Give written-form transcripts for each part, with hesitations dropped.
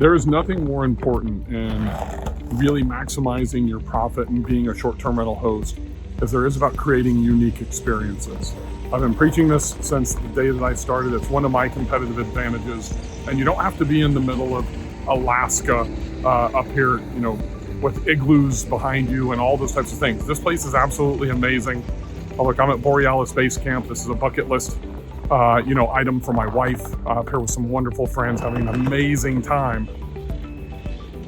There is nothing more important in really maximizing your profit and being a short-term rental host as there is about creating unique experiences. I've been preaching this since the day that I started. It's one of my competitive advantages. And you don't have to be in the middle of Alaska up here, with igloos behind you and all those types of things. This place is absolutely amazing. Oh, look, I'm at Borealis Base Camp. This is a bucket list item for my wife, up here with some wonderful friends, having an amazing time.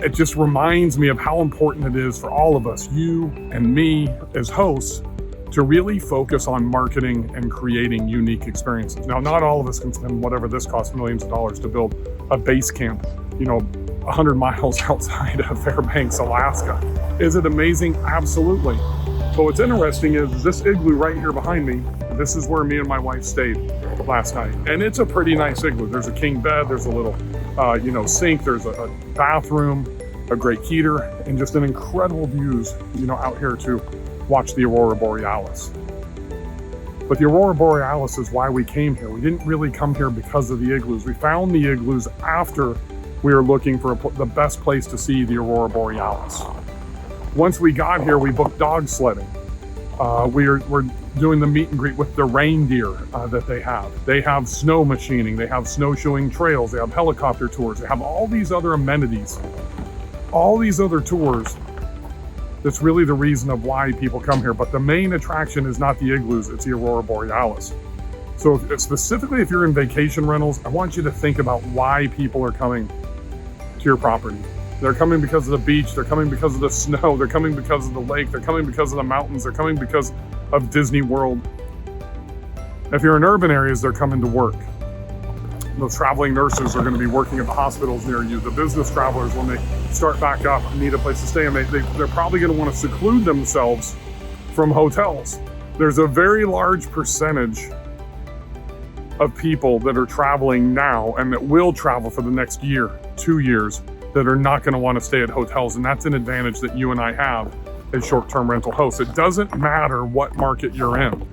It just reminds me of how important it is for all of us, you and me as hosts, to really focus on marketing and creating unique experiences. Now, not all of us can spend whatever this costs, millions of dollars to build a base camp, 100 miles outside of Fairbanks, Alaska. Is it amazing? Absolutely. But what's interesting is this igloo right here behind me, this is where me and my wife stayed last night. And it's a pretty nice igloo. There's a king bed, there's a little, sink, there's a bathroom, a great heater, and just an incredible views, out here to watch the Aurora Borealis. But the Aurora Borealis is why we came here. We didn't really come here because of the igloos. We found the igloos after we were looking for the best place to see the Aurora Borealis. Once we got here, we booked dog sledding. We're doing the meet and greet with the reindeer that they have. They have snow machining, they have snowshoeing trails, they have helicopter tours, they have all these other amenities, all these other tours. That's really the reason of why people come here. But the main attraction is not the igloos, it's the Aurora Borealis. So specifically if you're in vacation rentals, I want you to think about why people are coming to your property. They're coming because of the beach, they're coming because of the snow, they're coming because of the lake, they're coming because of the mountains, they're coming because of Disney World. If you're in urban areas, they're coming to work. Those traveling nurses are going to be working at the hospitals near you. The business travelers, when they start back up and need a place to stay, and they're probably going to want to seclude themselves from hotels. There's a very large percentage of people that are traveling now and that will travel for the next year, 2 years, that are not going to want to stay at hotels. And that's an advantage that you and I have as short-term rental hosts. It doesn't matter what market you're in.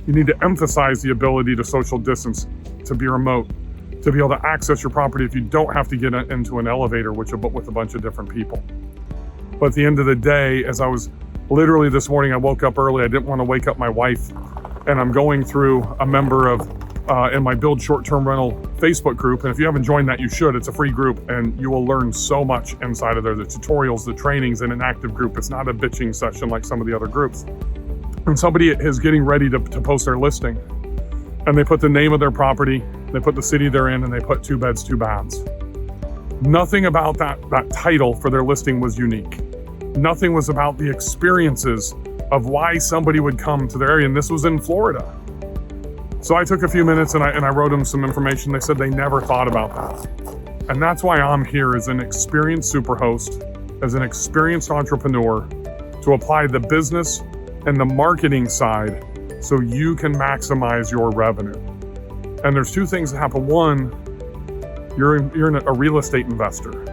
You need to emphasize the ability to social distance, to be remote, to be able to access your property if you don't have to get into an elevator, with a bunch of different people. But at the end of the day, as I was literally this morning, I woke up early. I didn't want to wake up my wife, and I'm going through a member of in my Build Short-Term Rental Facebook group. And if you haven't joined that, you should. It's a free group and you will learn so much inside of there. The tutorials, the trainings in an active group. It's not a bitching session like some of the other groups. And somebody is getting ready to post their listing, and they put the name of their property, they put the city they're in, and they put 2 beds, 2 baths. Nothing about that title for their listing was unique. Nothing was about the experiences of why somebody would come to their area, and this was in Florida. So I took a few minutes and I wrote them some information. They said they never thought about that. And that's why I'm here as an experienced superhost, as an experienced entrepreneur, to apply the business and the marketing side so you can maximize your revenue. And there's 2 things that happen. 1, you're a real estate investor.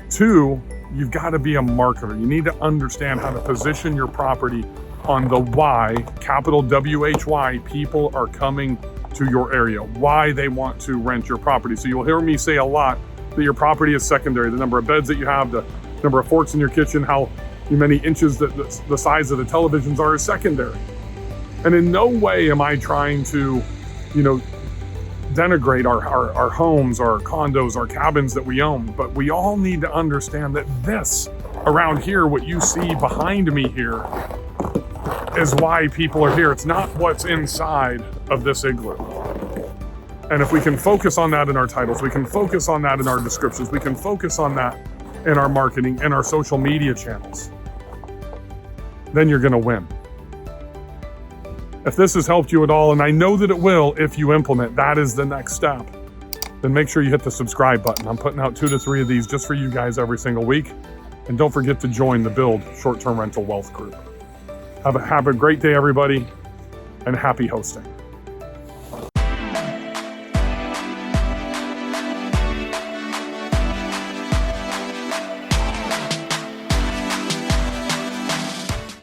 2, you've got to be a marketer. You need to understand how to position your property on the why, capital WHY, people are coming to your area, why they want to rent your property. So you'll hear me say a lot that your property is secondary. The number of beds that you have, the number of forks in your kitchen, how many inches that the size of the televisions are is secondary. And in no way am I trying to, denigrate our homes, our condos, our cabins that we own. But we all need to understand that this around here, what you see behind me here, is why people are here. It's not what's inside of this igloo. And if we can focus on that in our titles, we can focus on that in our descriptions, we can focus on that in our marketing and our social media channels, then you're going to win. If this has helped you at all, and I know that it will if you implement, that is the next step, then make sure you hit the subscribe button. I'm putting out 2 to 3 of these just for you guys every single week. And don't forget to join the Build Short-Term Rental Wealth Group. Have a great day, everybody, and happy hosting.